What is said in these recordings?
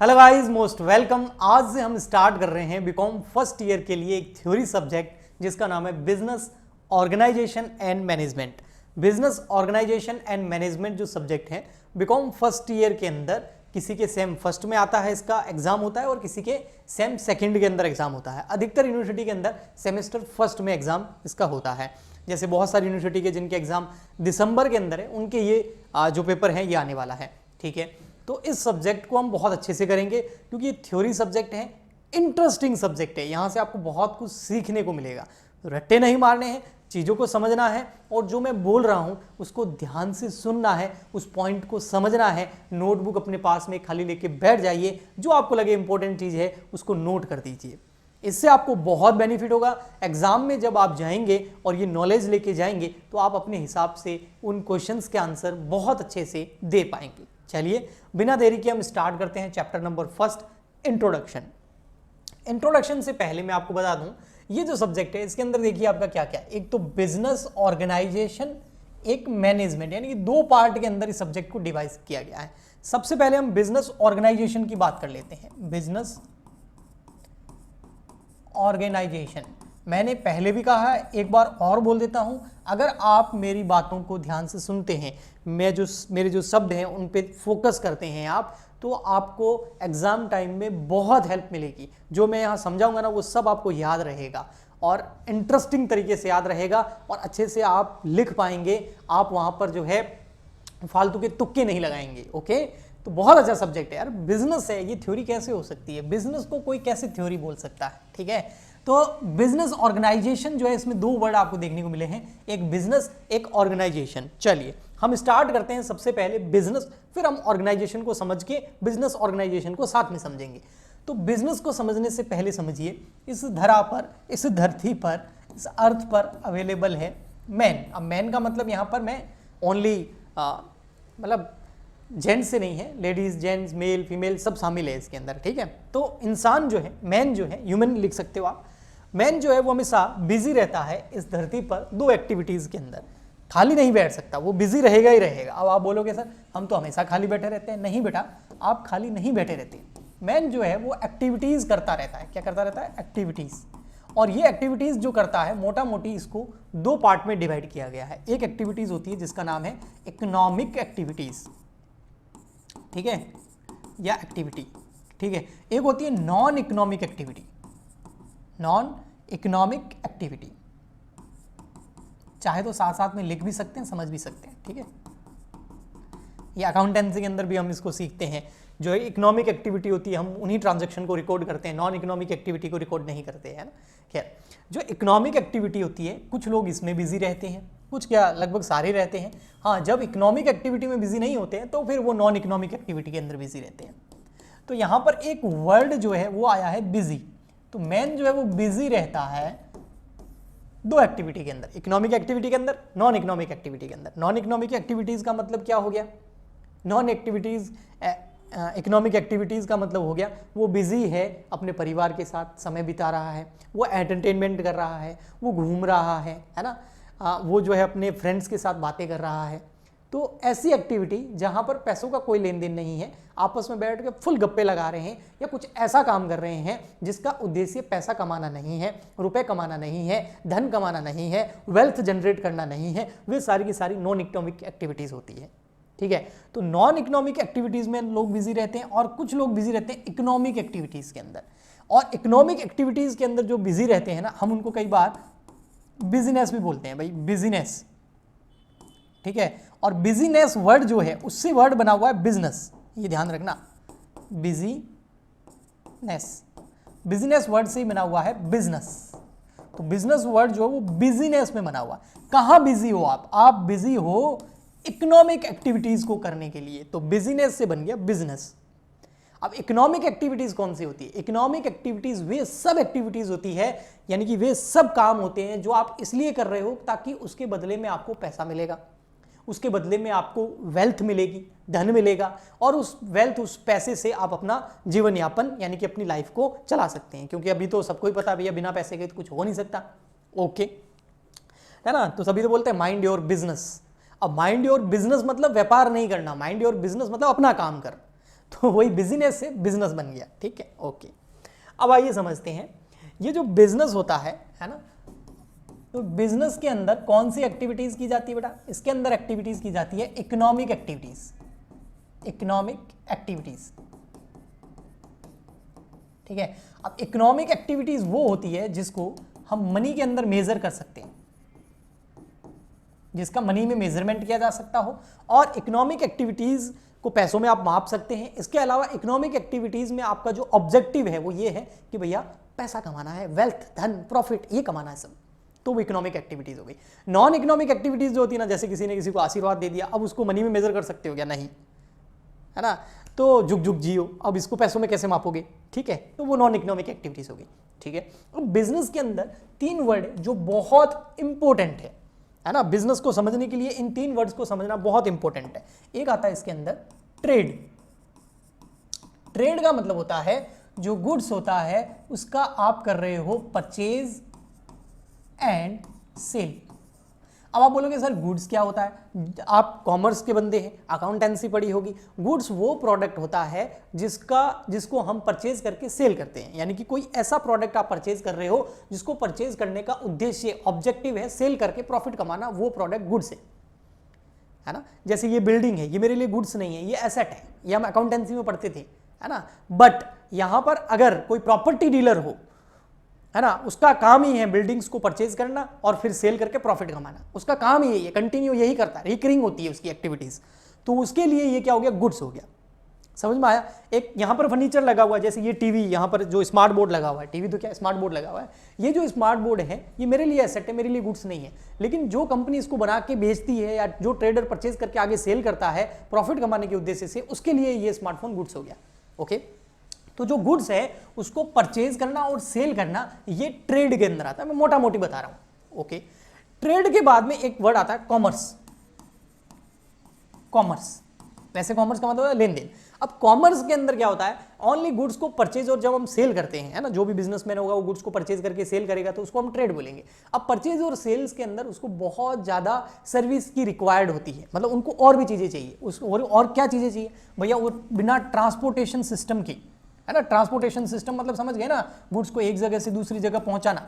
Hello guys, most welcome. आज से हम स्टार्ट कर रहे हैं बीकॉम फर्स्ट ईयर के लिए एक थ्योरी सब्जेक्ट जिसका नाम है business organisation and management. Business organisation and management जो सब्जेक्ट है बीकॉम फर्स्ट ईयर के अंदर किसी के सेम फर्स्ट में आता है, इसका एग्जाम होता है, और किसी के सेम सेकंड के अंदर एग्जाम होता है। अधिकतर यूनिवर्सिटी के अंदर सेमेस्टर फर्स्ट में एग्जाम इसका होता है। जैसे बहुत सारी यूनिवर्सिटी के जिनके एग्जाम दिसंबर के अंदर है, उनके ये जो पेपर है ये आने वाला है। ठीक है, तो इस सब्जेक्ट को हम बहुत अच्छे से करेंगे क्योंकि ये थ्योरी सब्जेक्ट है, इंटरेस्टिंग सब्जेक्ट है। यहाँ से आपको बहुत कुछ सीखने को मिलेगा। रट्टे नहीं मारने हैं, चीज़ों को समझना है, और जो मैं बोल रहा हूँ उसको ध्यान से सुनना है, उस पॉइंट को समझना है। नोटबुक अपने पास में खाली लेके बैठ जाइए, जो आपको लगे इंपॉर्टेंट चीज़ है उसको नोट कर दीजिए। इससे आपको बहुत बेनिफिट होगा। एग्जाम में जब आप जाएंगे और ये नॉलेज लेके जाएंगे तो आप अपने हिसाब से उन क्वेश्चंस के आंसर बहुत अच्छे से दे पाएंगे। चलिए बिना देरी के हम स्टार्ट करते हैं chapter number first, introduction. Introduction से पहले मैं आपको बता दूं, ये जो सब्जेक्ट है इसके अंदर देखिए आपका क्या क्या, एक तो बिजनेस ऑर्गेनाइजेशन, एक मैनेजमेंट, यानी कि दो पार्ट के अंदर इस सब्जेक्ट को डिवाइड किया गया है। सबसे पहले हम बिजनेस ऑर्गेनाइजेशन की बात कर लेते हैं। बिजनेस ऑर्गेनाइजेशन, मैंने पहले भी कहा है, एक बार और बोल देता हूं। अगर आप मेरी बातों को ध्यान से सुनते हैं, मेरे जो शब्द हैं उन पे फोकस करते हैं आप, तो आपको एग्जाम टाइम में बहुत हेल्प मिलेगी। जो मैं यहाँ समझाऊंगा ना वो सब आपको याद रहेगा और इंटरेस्टिंग तरीके से याद रहेगा, और अच्छे से आप लिख पाएंगे। आप वहाँ पर जो है फालतू के तुक्के नहीं लगाएंगे। ओके, तो बहुत अच्छा सब्जेक्ट है यार। बिजनेस है, ये थ्योरी कैसे हो सकती है? बिजनेस को कोई कैसे थ्योरी बोल सकता है? ठीक है, तो बिजनेस ऑर्गेनाइजेशन जो है, इसमें दो वर्ड आपको देखने को मिले हैं, एक बिजनेस, एक ऑर्गेनाइजेशन। चलिए हम स्टार्ट करते हैं। सबसे पहले बिजनेस, फिर हम ऑर्गेनाइजेशन को समझ के बिजनेस ऑर्गेनाइजेशन को साथ में समझेंगे। तो बिजनेस को समझने से पहले समझिए, इस धरा पर, इस धरती पर, इस अर्थ पर अवेलेबल है मैन। अब मैन का मतलब यहाँ पर मैं ओनली मतलब जेंट्स से नहीं है, लेडीज, जेंट्स, मेल, फीमेल सब शामिल है इसके अंदर। ठीक है, तो इंसान जो है, मैन जो है, ह्यूमन लिख सकते हो आप। मैन जो है वो हमेशा बिजी रहता है इस धरती पर दो एक्टिविटीज के अंदर, खाली नहीं बैठ सकता, वो बिजी रहेगा ही रहेगा। अब आप बोलोगे सर हम तो हमेशा खाली बैठे रहते हैं। नहीं बेटा, आप खाली नहीं बैठे रहते। मैन जो है वो एक्टिविटीज करता रहता है। क्या करता रहता है? एक्टिविटीज। और ये एक्टिविटीज जो करता है, मोटा मोटी इसको दो पार्ट में डिवाइड किया गया है। एक एक्टिविटीज होती है जिसका नाम है इकोनॉमिक एक्टिविटीज, ठीक है, या एक्टिविटी। ठीक है, एक होती है non economic activity. Non economic activity, चाहे तो साथ साथ में लिख भी सकते हैं, समझ भी सकते हैं। ठीक है, ये अकाउंटेंसी के अंदर भी हम इसको सीखते हैं। जो इकोनॉमिक एक्टिविटी होती है हम उन्हीं ट्रांजैक्शन को रिकॉर्ड करते हैं, नॉन इकोनॉमिक एक्टिविटी को रिकॉर्ड नहीं करते हैं ना। खैर, जो इकोनॉमिक एक्टिविटी होती है, कुछ लोग इसमें बिजी रहते हैं, कुछ क्या लगभग सारे रहते हैं। हाँ, जब इकोनॉमिक एक्टिविटी में बिजी नहीं होते हैं तो फिर वो नॉन इकोनॉमिक एक्टिविटी के अंदर बिजी रहते हैं। तो यहाँ पर एक वर्ड जो है वो आया है बिजी। तो मैन जो है वो बिजी रहता है दो एक्टिविटी के अंदर, इकोनॉमिक एक्टिविटी के अंदर, नॉन इकोनॉमिक एक्टिविटी के अंदर। नॉन इकोनॉमिक एक्टिविटीज का मतलब क्या हो गया? नॉन एक्टिविटीज, इकोनॉमिक एक्टिविटीज का मतलब हो गया वो बिजी है, अपने परिवार के साथ समय बिता रहा है, वो एंटरटेनमेंट कर रहा है, वो घूम रहा है ना, वो जो है अपने फ्रेंड्स के साथ बातें कर रहा है। तो ऐसी एक्टिविटी जहाँ पर पैसों का कोई लेन देन नहीं है, आपस में बैठ के फुल गप्पे लगा रहे हैं या कुछ ऐसा काम कर रहे हैं जिसका उद्देश्य पैसा कमाना नहीं है, रुपए कमाना नहीं है, धन कमाना नहीं है, वेल्थ जनरेट करना नहीं है, वे सारी की सारी नॉन इकोनॉमिक एक्टिविटीज़ होती है। ठीक है, तो नॉन इकोनॉमिक एक्टिविटीज़ में लोग बिजी रहते हैं, और कुछ लोग बिजी रहते हैं इकोनॉमिक एक्टिविटीज़ के अंदर। और इकोनॉमिक एक्टिविटीज़ के अंदर जो बिजी रहते हैं ना, हम उनको कई बार बिजनेस भी बोलते हैं भाई, बिजनेस। ठीक है, और बिजनेस वर्ड जो है उससे वर्ड बना हुआ है बिजनेस, ये ध्यान रखना। बिजनेस, बिजनेस वर्ड से ही बना हुआ है बिजनेस। तो बिजनेस वर्ड जो है वो बिजनेस में बना हुआ है। कहां बिजी हो आप? आप बिजी हो इकोनॉमिक एक्टिविटीज को करने के लिए, तो बिजनेस से बन गया बिजनेस। अब इकोनॉमिक एक्टिविटीज कौन सी होती है? इकोनॉमिक एक्टिविटीज वे सब एक्टिविटीज होती है, यानी कि वे सब काम होते हैं जो आप इसलिए कर रहे हो ताकि उसके बदले में आपको पैसा मिलेगा, उसके बदले में आपको वेल्थ मिलेगी, धन मिलेगा, और उस वेल्थ, उस पैसे से आप अपना जीवन यापन यानी कि अपनी लाइफ को चला सकते हैं। क्योंकि अभी तो सबको ही पता है भैया बिना पैसे के तो कुछ हो नहीं सकता। ओके, है ना, तो सभी तो बोलते हैं माइंड योर बिजनेस। अब माइंड योर बिजनेस मतलब व्यापार नहीं करना, माइंड योर बिजनेस मतलब अपना काम कर। तो वही बिजनेस से बिजनेस बन गया, ठीक है, ओके। अब आइए समझते हैं ये जो बिजनेस होता है ना, तो बिजनेस के अंदर कौन सी एक्टिविटीज की जाती है बेटा? इसके अंदर एक्टिविटीज की जाती है इकोनॉमिक एक्टिविटीज, इकोनॉमिक एक्टिविटीज, ठीक है। अब इकोनॉमिक एक्टिविटीज वो होती है जिसको हम मनी के अंदर मेजर कर सकते हैं, जिसका मनी में मेजरमेंट किया जा सकता हो, और इकोनॉमिक एक्टिविटीज को पैसों में आप माप सकते हैं। इसके अलावा इकोनॉमिक एक्टिविटीज में आपका जो ऑब्जेक्टिव है वो ये है कि भैया पैसा कमाना है, वेल्थ, धन, प्रॉफिट, ये कमाना है सब, तो वो इकोनॉमिक एक्टिविटीज हो गई। नॉन इकोनॉमिक एक्टिविटीज जो होती है ना, जैसे किसी ने किसी को आशीर्वाद दे दिया, अब उसको मनी में मेजर कर सकते हो क्या? नहीं, है ना, तो जुग जुग जियो, अब इसको पैसों में कैसे मापोगे, ठीक है, तो वो नॉन इकोनॉमिक एक्टिविटीज हो गई, ठीक है। अब बिजनेस के अंदर 3 वर्ड जो बहुत इंपॉर्टेंट है ना, बिजनेस को समझने के लिए इन 3 वर्ड्स को समझना बहुत इंपॉर्टेंट है। एक आता है इसके अंदर ट्रेड। ट्रेड का मतलब होता है जो गुड्स होता है उसका आप कर रहे हो परचेज एंड सेल। अब आप बोलोगे सर गुड्स क्या होता है? आप कॉमर्स के बंदे हैं, अकाउंटेंसी पढ़ी होगी। गुड्स वो प्रोडक्ट होता है जिसको हम परचेज करके सेल करते हैं, यानी कि कोई ऐसा प्रोडक्ट आप परचेज कर रहे हो जिसको परचेज करने का उद्देश्य, ऑब्जेक्टिव है सेल करके प्रॉफिट कमाना, वो प्रोडक्ट गुड्स है ना। जैसे ये बिल्डिंग है, ये मेरे लिए गुड्स नहीं है, ये एसेट है, ये हम अकाउंटेंसी में पढ़ते थे, है ना। बट यहां पर अगर कोई प्रॉपर्टी डीलर हो, है ना, उसका काम ही है बिल्डिंग्स को परचेज करना और फिर सेल करके प्रॉफिट कमाना, उसका काम ही है, कंटिन्यू यही करता है, रिकरिंग होती है उसकी एक्टिविटीज, तो उसके लिए ये क्या हो गया? गुड्स हो गया। समझ में आया? एक यहां पर फर्नीचर लगा हुआ है, जैसे ये टीवी, यहां पर जो स्मार्ट बोर्ड लगा हुआ है, टीवी तो क्या स्मार्ट बोर्ड लगा हुआ है, ये जो स्मार्ट बोर्ड है ये मेरे लिए एसेट है, मेरे लिए गुड्स नहीं है। लेकिन जो कंपनी इसको बना के बेचती है या जो ट्रेडर परचेज करके आगे सेल करता है प्रॉफिट कमाने के उद्देश्य से, उसके लिए ये स्मार्टफोन गुड्स हो गया, ओके। तो जो गुड्स है उसको परचेज करना और सेल करना ये ट्रेड के अंदर आता है, मैं मोटा मोटी बता रहा हूं, ओके। ट्रेड के बाद में एक वर्ड आता है कॉमर्स। कॉमर्स, वैसे कॉमर्स का मतलब है लेन देन। अब कॉमर्स के अंदर क्या होता है? ओनली गुड्स को परचेज और जब हम सेल करते हैं, है ना, जो भी बिजनेसमैन होगा वो गुड्स को परचेज करके सेल करेगा तो उसको हम ट्रेड बोलेंगे। अब परचेज और सेल्स के अंदर उसको बहुत ज्यादा सर्विस की रिक्वायर्ड होती है, मतलब उनको और भी चीजें चाहिए, उसको और क्या चीजें चाहिए भैया? वो बिना ट्रांसपोर्टेशन सिस्टम की, है ना, ट्रांसपोर्टेशन सिस्टम मतलब समझ गए ना, गुड्स को एक जगह से दूसरी जगह पहुंचाना।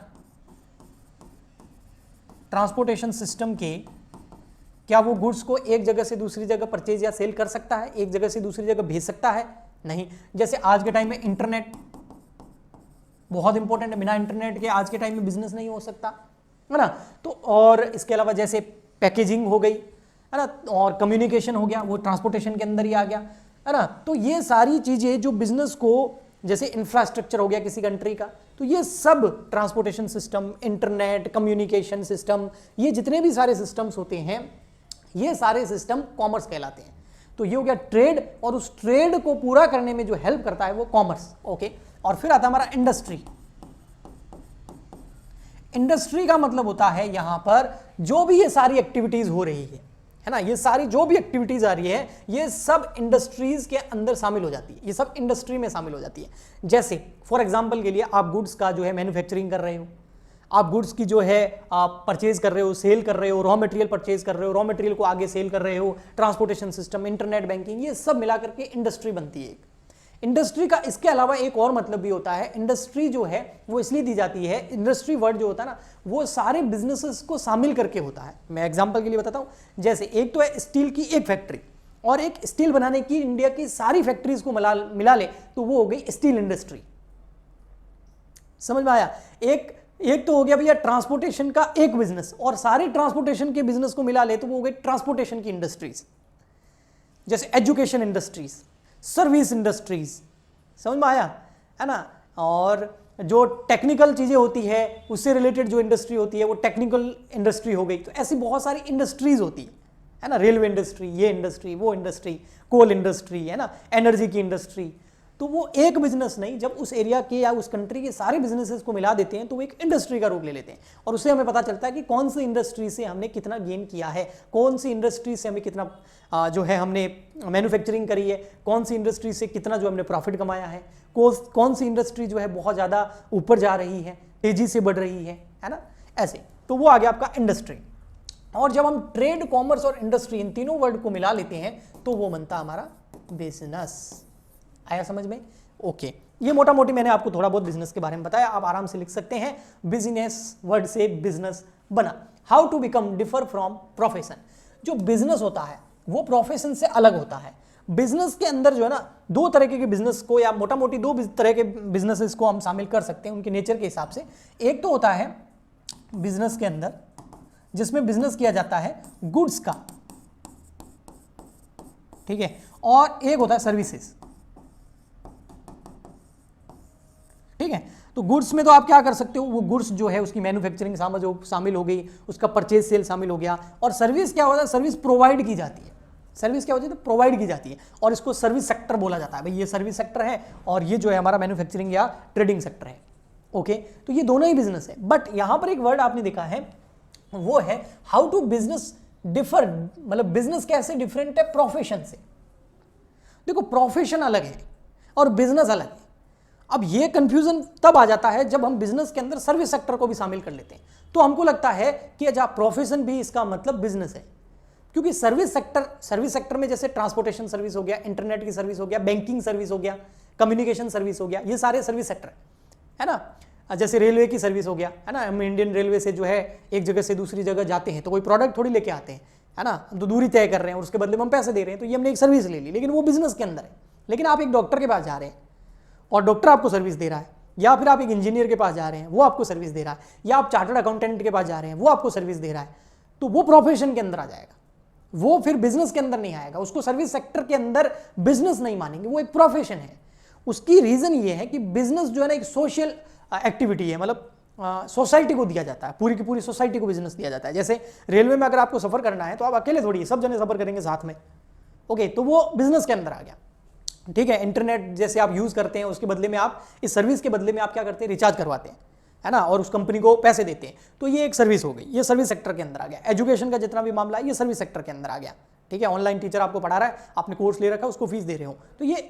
ट्रांसपोर्टेशन सिस्टम के क्या वो गुड्स को एक जगह से दूसरी जगह परचेज या सेल कर सकता है? एक जगह से दूसरी जगह भेज सकता है? नहीं। जैसे आज के टाइम में इंटरनेट बहुत इंपॉर्टेंट है, बिना इंटरनेट के आज के टाइम में बिजनेस नहीं हो सकता, है ना। तो और इसके अलावा जैसे पैकेजिंग हो गई, है ना, और कम्युनिकेशन हो गया, वो ट्रांसपोर्टेशन के अंदर ही आ गया, है ना। तो ये सारी चीजें जो बिजनेस को, जैसे इंफ्रास्ट्रक्चर हो गया किसी कंट्री का, तो ये सब transportation system, internet, communication system, ये जितने भी सारे सिस्टम्स होते हैं ये सारे सिस्टम कॉमर्स कहलाते हैं। तो ये हो गया ट्रेड, और उस ट्रेड को पूरा करने में जो हेल्प करता है वो कॉमर्स, ओके। और फिर आता है हमारा इंडस्ट्री। इंडस्ट्री का मतलब होता है यहां पर जो भी ये सारी एक्टिविटीज हो रही है ना, ये सारी जो भी एक्टिविटीज आ रही है ये सब इंडस्ट्रीज के अंदर शामिल हो जाती है, ये सब इंडस्ट्री में शामिल हो जाती है। जैसे फॉर एग्जांपल के लिए आप गुड्स का जो है मैन्युफैक्चरिंग कर रहे हो, आप गुड्स की जो है आप परचेज कर रहे हो, सेल कर रहे हो, रॉ मटेरियल परचेज कर रहे हो, रॉ मटेरियल को आगे सेल कर रहे हो, ट्रांसपोर्टेशन सिस्टम, इंटरनेट बैंकिंग, ये सब मिलाकर के इंडस्ट्री बनती है एक। इंडस्ट्री का इसके अलावा एक और मतलब भी होता है, इंडस्ट्री जो है वो इसलिए दी जाती है, इंडस्ट्री वर्ड जो होता है ना वो सारे बिजनेसेस को शामिल करके होता है। मैं एग्जांपल के लिए बताता हूं, जैसे एक तो है स्टील की एक फैक्ट्री, और एक स्टील बनाने की इंडिया की सारी फैक्ट्रीज को मिला ले तो वो हो गई स्टील इंडस्ट्री। समझ में आया? एक तो हो गया भैया ट्रांसपोर्टेशन का एक बिजनेस, और सारे ट्रांसपोर्टेशन के बिजनेस को मिला ले तो वो हो गई ट्रांसपोर्टेशन की इंडस्ट्रीज। जैसे एजुकेशन इंडस्ट्रीज, सर्विस इंडस्ट्रीज, समझ में आया, है ना। और जो टेक्निकल चीजें होती है उससे रिलेटेड जो इंडस्ट्री होती है वो टेक्निकल इंडस्ट्री हो गई। तो ऐसी बहुत सारी इंडस्ट्रीज होती है ना, रेलवे इंडस्ट्री, ये इंडस्ट्री, वो इंडस्ट्री, कोल इंडस्ट्री, है ना, एनर्जी की इंडस्ट्री। तो वो एक बिजनेस नहीं, जब उस एरिया के या उस कंट्री के सारे बिजनेसेस को मिला देते हैं तो वो एक इंडस्ट्री का रूप ले लेते हैं, और उससे हमें पता चलता है कि कौन सी इंडस्ट्री से हमने कितना गेन किया है, कौन सी इंडस्ट्री से हमें कितना जो है हमने मैन्युफैक्चरिंग करी है, कौन सी इंडस्ट्री से कितना जो हमने प्रॉफिट कमाया है, कौन सी इंडस्ट्री जो है बहुत ज़्यादा ऊपर जा रही है, तेजी से बढ़ रही है ना, ऐसे। तो वो आ गया आपका इंडस्ट्री। और जब हम ट्रेड, कॉमर्स और इंडस्ट्री इन तीनों वर्ड को मिला लेते हैं तो वो बनता हमारा बिजनेस। आया समझ में? ओके, ये मोटा मोटी मैंने आपको थोड़ा बहुत बिजनेस के बारे में बताया, आप आराम से लिख सकते हैं। बिजनेस वर्ड से बिजनेस बना। How to become differ from profession. जो बिजनेस होता है वो प्रोफेशन से अलग होता है। बिजनेस के अंदर जो है ना, दो तरह के बिजनेस को या मोटा मोटी दो तरह के बिजनेसेस को हम शामिल कर सकते हैं उनके नेचर के हिसाब से। एक तो होता है बिजनेस के अंदर जिसमें बिजनेस किया जाता है गुड्स का, ठीक है, और एक होता है सर्विसेज, ठीक है। तो गुड्स में तो आप क्या कर सकते हो, वो गुड्स जो है उसकी मैन्युफैक्चरिंग शामिल हो गई, उसका परचेज सेल शामिल हो गया। और सर्विस क्या होता है, सर्विस प्रोवाइड की जाती है। सर्विस क्या होती है, तो प्रोवाइड की जाती है, और इसको सर्विस सेक्टर बोला जाता है। भाई ये सर्विस सेक्टर है और ये जो है हमारा मैन्युफैक्चरिंग या ट्रेडिंग सेक्टर है। ओके, तो ये दोनों ही बिजनेस है। बट यहां पर एक वर्ड आपने देखा है, वो है हाउ टू बिजनेस डिफर, मतलब बिजनेस कैसे डिफरेंट है प्रोफेशन से। देखो, प्रोफेशन अलग है और बिजनेस अलग है। अब ये कंफ्यूजन तब आ जाता है जब हम बिजनेस के अंदर सर्विस सेक्टर को भी शामिल कर लेते हैं, तो हमको लगता है कि अच्छा प्रोफेशन भी इसका मतलब बिजनेस है। क्योंकि सर्विस सेक्टर में जैसे ट्रांसपोर्टेशन सर्विस हो गया, इंटरनेट की सर्विस हो गया, बैंकिंग सर्विस हो गया, कम्युनिकेशन सर्विस हो गया, ये सारे सर्विस सेक्टर है ना। जैसे रेलवे की सर्विस हो गया, है ना, हम इंडियन रेलवे से जो है एक जगह से दूसरी जगह जाते हैं तो कोई प्रोडक्ट थोड़ी लेके आते हैं, है ना, हम तो दूरी तय कर रहे हैं और उसके बदले में हम पैसे दे रहे हैं, तो ये हमने एक सर्विस ले ली, लेकिन वो बिजनेस के अंदर है। लेकिन आप एक डॉक्टर के पास जा रहे हैं और डॉक्टर आपको सर्विस दे रहा है, या फिर आप एक इंजीनियर के पास जा रहे हैं वो आपको सर्विस दे रहा है, या आप चार्टर्ड अकाउंटेंट के पास जा रहे हैं वो आपको सर्विस दे रहा है, तो वो प्रोफेशन के अंदर आ जाएगा, वो फिर बिजनेस के अंदर नहीं आएगा। उसको सर्विस सेक्टर के अंदर बिजनेस नहीं मानेंगे, वो एक प्रोफेशन है। उसकी रीजन ये है कि बिजनेस जो है ना एक सोशल एक्टिविटी है, मतलब सोसाइटी को दिया जाता है, पूरी की पूरी सोसाइटी को बिजनेस दिया जाता है। जैसे रेलवे में अगर आपको सफर करना है तो आप अकेले थोड़ी, सब जने सफर करेंगे साथ में, ओके, तो वो बिजनेस के अंदर आ गया, ठीक है। इंटरनेट जैसे आप यूज करते हैं, उसके बदले में आप इस सर्विस के बदले में आप क्या करते हैं, रिचार्ज करवाते हैं, है ना, और उस कंपनी को पैसे देते हैं, तो ये एक सर्विस हो गई, ये सर्विस सेक्टर के अंदर आ गया। एजुकेशन का जितना भी मामला है ये सर्विस सेक्टर के अंदर आ गया, ठीक है। ऑनलाइन टीचर आपको पढ़ा रहा है, आपने कोर्स ले रखा है, उसको फीस दे रहे हो, तो ये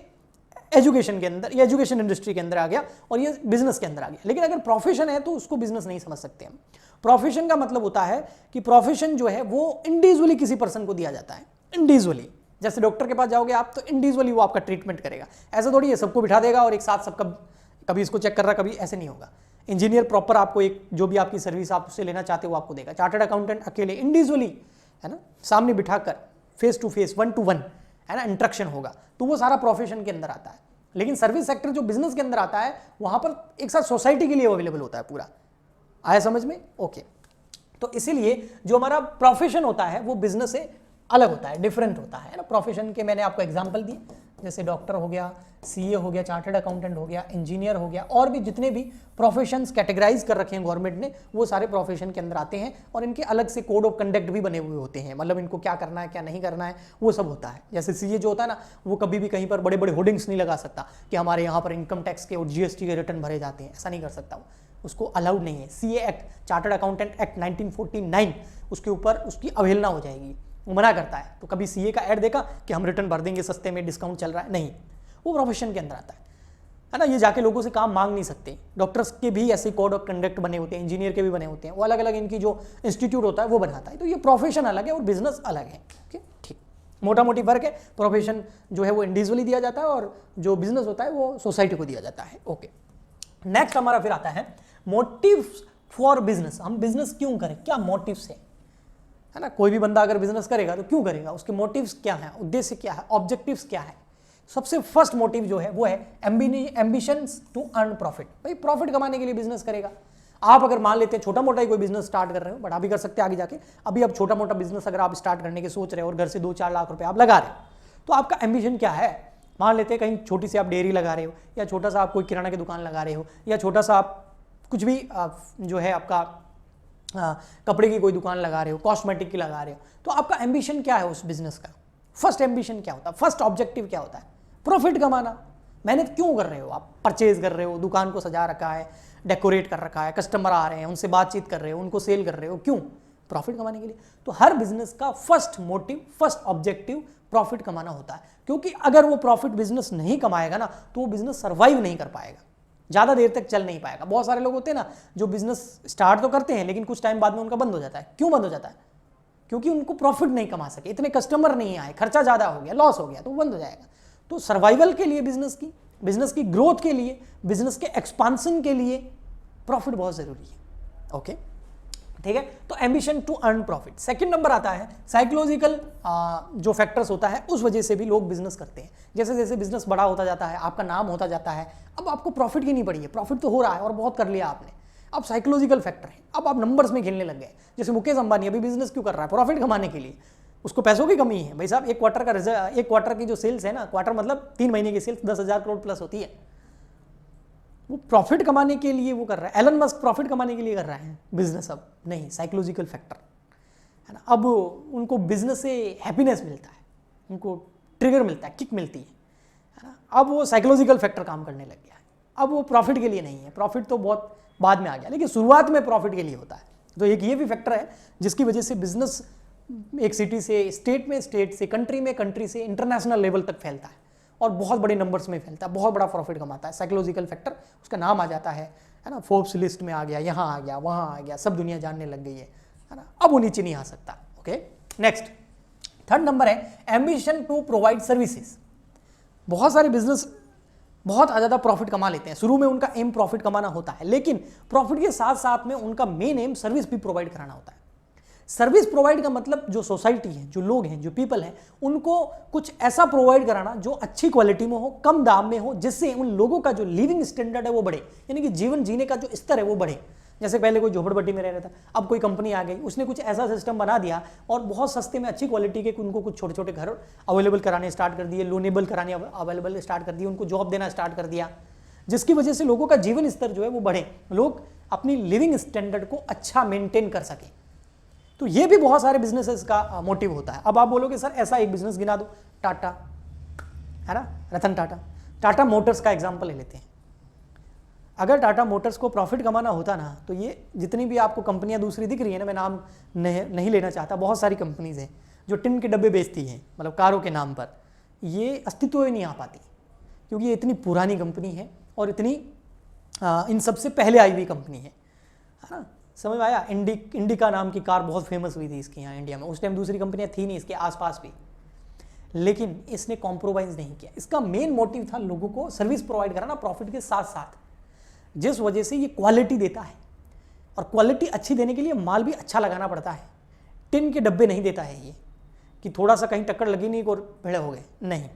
एजुकेशन के अंदर, ये एजुकेशन इंडस्ट्री के अंदर आ गया और ये बिजनेस के अंदर आ गया। लेकिन अगर प्रोफेशन है तो उसको बिजनेस नहीं समझ सकते हम। प्रोफेशन का मतलब होता है कि प्रोफेशन जो है वो इंडिविजुअली किसी पर्सन को दिया जाता है, इंडिविजुअली। जैसे डॉक्टर के पास जाओगे आप तो इंडिविजुअली वो आपका ट्रीटमेंट करेगा, ऐसा थोड़ी है सबको बिठा देगा और एक साथ सबका कभी इसको चेक कर रहा, कभी ऐसे नहीं होगा। इंजीनियर प्रॉपर आपको एक जो भी आपकी सर्विस आप उससे लेना चाहते हो वो आपको देगा। चार्टर्ड अकाउंटेंट अकेले इंडिविजुअली, है ना, सामने बिठाकर फेस टू फेस 1 to 1, है ना, इंट्रैक्शन होगा, तो वो सारा प्रोफेशन के अंदर आता है। लेकिन सर्विस सेक्टर जो बिजनेस के अंदर आता है वहां पर एक साथ सोसाइटी के लिए अवेलेबल होता है पूरा। आया समझ में? ओके, तो इसीलिए जो हमारा प्रोफेशन होता है वो बिजनेस से अलग होता है, डिफरेंट होता है ना। प्रोफेशन के मैंने आपको एग्जांपल दिए, जैसे डॉक्टर हो गया, सीए हो गया, चार्टर्ड अकाउंटेंट हो गया, इंजीनियर हो गया, और भी जितने भी प्रोफेशंस कैटेगराइज कर रखे हैं गवर्नमेंट ने, वो सारे प्रोफेशन के अंदर आते हैं और इनके अलग से कोड ऑफ कंडक्ट भी बने हुए होते हैं, मतलब इनको क्या करना है क्या नहीं करना है वो सब होता है। जैसे सीए जो होता है ना, वो कभी भी कहीं पर बड़े बड़े होर्डिंग्स नहीं लगा सकता कि हमारे यहाँ पर इनकम टैक्स के और जीएसटी के रिटर्न भरे जाते हैं, ऐसा नहीं कर सकता वो, उसको अलाउड नहीं है। CA act, chartered accountant act 1949, उसके ऊपर उसकी अवहेलना हो जाएगी, वो मना करता है। तो कभी सीए का ऐड देखा कि हम रिटर्न भर देंगे, सस्ते में डिस्काउंट चल रहा है, नहीं, वो प्रोफेशन के अंदर आता है ना। ये जाके लोगों से काम मांग नहीं सकते। डॉक्टर्स के भी ऐसे कोड ऑफ कंडक्ट बने होते हैं, इंजीनियर के भी बने होते हैं, वो अलग अलग इनकी जो इंस्टीट्यूट होता है वो बनाता है। तो ये प्रोफेशन अलग है और बिजनेस अलग है, ठीक, मोटा मोटी फर्क है। प्रोफेशन जो है वो इंडिविजुअली दिया जाता है और जो बिजनेस होता है वो सोसाइटी को दिया जाता है। ओके, नेक्स्ट हमारा फिर आता है मोटिव फॉर बिजनेस। हम बिजनेस क्यों करें, क्या मोटिव्स है ना। कोई भी बंदा अगर बिजनेस करेगा तो क्यों करेगा, उसके मोटिव्स क्या है, उद्देश्य क्या है, ऑब्जेक्टिव्स क्या है। सबसे फर्स्ट मोटिव जो है वो है एम्बिशंस टू अर्न प्रॉफिट। भाई प्रॉफिट कमाने के लिए बिजनेस करेगा। आप अगर मान लेते हैं छोटा मोटा ही कोई बिजनेस स्टार्ट कर रहे हो, बड़ा भी कर सकते हैं आगे जाके, अभी अब छोटा मोटा बिजनेस अगर आप स्टार्ट करने के सोच रहे हो और घर से 2-4 लाख रुपए आप लगा रहे हो, तो आपका एम्बिशन क्या है। मान लेते हैं कहीं छोटी सी आप डेयरी लगा रहे हो, या छोटा सा आप कोई किराना की दुकान लगा रहे हो, या छोटा सा आप कुछ भी जो है आपका कपड़े की कोई दुकान लगा रहे हो, कॉस्मेटिक की लगा रहे हो, तो आपका एम्बिशन क्या है उस बिजनेस का। फर्स्ट एम्बिशन क्या होता है, फर्स्ट ऑब्जेक्टिव क्या होता है, प्रॉफिट कमाना। मेहनत क्यों कर रहे हो आप, परचेज कर रहे हो, दुकान को सजा रखा है, डेकोरेट कर रखा है, कस्टमर आ रहे हैं उनसे बातचीत कर रहे हो, उनको सेल कर रहे हो, क्यों, प्रॉफिट कमाने के लिए। तो हर बिजनेस का first motive, first objective profit कमाना होता है, क्योंकि अगर वो प्रॉफिट बिजनेस नहीं कमाएगा ना तो वो बिजनेस सर्वाइव नहीं कर पाएगा, ज़्यादा देर तक चल नहीं पाएगा। बहुत सारे लोग होते हैं ना जो बिजनेस स्टार्ट तो करते हैं लेकिन कुछ टाइम बाद में उनका बंद हो जाता है। क्यों बंद हो जाता है, क्योंकि उनको प्रॉफिट नहीं कमा सके, इतने कस्टमर नहीं आए, खर्चा ज़्यादा हो गया, लॉस हो गया, तो वो बंद हो जाएगा। तो सर्वाइवल के लिए बिजनेस की ग्रोथ के लिए, बिजनेस के एक्सपांसन के लिए प्रॉफिट बहुत जरूरी है। ओके, ठीक है। तो ambition to earn profit. Second number आता है साइकोलॉजिकल जो फैक्टर्स होता है, उस वजह से भी लोग बिजनेस करते हैं। जैसे जैसे बिजनेस बड़ा होता जाता है, आपका नाम होता जाता है, अब आपको प्रॉफिट की नहीं पड़ी है, प्रॉफिट तो हो रहा है और बहुत कर लिया आपने, अब साइकोलॉजिकल फैक्टर है, अब आप नंबर्स में खेलने लग गए। जैसे मुकेश अंबानी अभी बिजनेस क्यों कर रहा है? प्रॉफिट कमाने के लिए। उसको पैसों की कमी है भाई साहब। एक क्वार्टर की जो सेल्स है ना, क्वार्टर मतलब 3 महीने की सेल्स 10,000 करोड़ प्लस होती है, वो प्रॉफिट कमाने के लिए वो कर रहा है। एलन मस्क प्रॉफिट कमाने के लिए कर रहा है बिजनेस, अब नहीं, साइकोलॉजिकल फैक्टर है ना। अब उनको बिजनेस से हैप्पीनेस मिलता है, उनको ट्रिगर मिलता है, किक मिलती है ना। अब वो साइकोलॉजिकल फैक्टर काम करने लग गया है। अब वो प्रॉफिट के लिए नहीं है, प्रॉफिट तो बहुत बाद में आ गया, लेकिन शुरुआत में प्रॉफिट के लिए होता है। तो एक ये भी फैक्टर है जिसकी वजह से बिजनेस एक सिटी से स्टेट में, स्टेट से कंट्री में, कंट्री से इंटरनेशनल लेवल तक फैलता है और बहुत बड़े नंबर्स में फैलता है, बहुत बड़ा प्रॉफिट कमाता है। साइकोलॉजिकल फैक्टर, उसका नाम आ जाता है ना, फोर्ब्स लिस्ट में आ गया, यहाँ आ गया, वहाँ आ गया, सब दुनिया जानने लग गई है ना। अब वो नीचे नहीं आ सकता। ओके, नेक्स्ट थर्ड नंबर है एम्बिशन टू प्रोवाइड सर्विसेज। बहुत सारे बिजनेस बहुत ज़्यादा प्रॉफिट कमा लेते हैं, शुरू में उनका एम प्रॉफिट कमाना होता है, लेकिन प्रॉफिट के साथ साथ में उनका मेन एम सर्विस भी प्रोवाइड कराना होता है। सर्विस प्रोवाइड का मतलब जो सोसाइटी है, जो लोग हैं, जो पीपल हैं, उनको कुछ ऐसा प्रोवाइड कराना जो अच्छी क्वालिटी में हो, कम दाम में हो, जिससे उन लोगों का जो लिविंग स्टैंडर्ड है वो बढ़े, यानी कि जीवन जीने का जो स्तर है वो बढ़े। जैसे पहले कोई झोपड़पट्टी में रह रहा था, अब कोई कंपनी आ गई, उसने कुछ ऐसा सिस्टम बना दिया और बहुत सस्ते में अच्छी क्वालिटी के उनको कुछ छोटे छोटे घर अवेलेबल कराने स्टार्ट कर दिए, लोनेबल कराने अवेलेबल स्टार्ट कर दिए, उनको जॉब देना स्टार्ट कर दिया, जिसकी वजह से लोगों का जीवन स्तर जो है वो बढ़े, लोग अपनी लिविंग स्टैंडर्ड को अच्छा मेंटेन कर सकें। तो ये भी बहुत सारे बिजनेसेस का मोटिव होता है। अब आप बोलोगे सर ऐसा एक बिजनेस गिना दो, टाटा है ना, रतन टाटा। टाटा मोटर्स का एग्जांपल ले लेते हैं। अगर टाटा मोटर्स को प्रॉफिट कमाना होता ना, तो ये जितनी भी आपको कंपनियां दूसरी दिख रही है ना, मैं नाम नहीं लेना चाहता, बहुत सारी कंपनीज हैं जो टिन के डब्बे बेचती हैं, मतलब कारों के नाम पर, ये अस्तित्व ही नहीं आ पाती, क्योंकि ये इतनी पुरानी कंपनी है और इतनी इन सबसे पहले आई हुई कंपनी है ना। समझ में आया? इंडिका नाम की कार बहुत फेमस हुई थी इसके यहाँ इंडिया में, उस टाइम दूसरी कंपनियां थी नहीं इसके आसपास भी, लेकिन इसने कॉम्प्रोमाइज नहीं किया। इसका मेन मोटिव था लोगों को सर्विस प्रोवाइड कराना प्रॉफिट के साथ साथ, जिस वजह से ये क्वालिटी देता है, और क्वालिटी अच्छी देने के लिए माल भी अच्छा लगाना पड़ता है। टिन के डब्बे नहीं देता है ये कि थोड़ा सा कहीं टक्कर लगी नहीं और भिड़े हो गए, नहीं।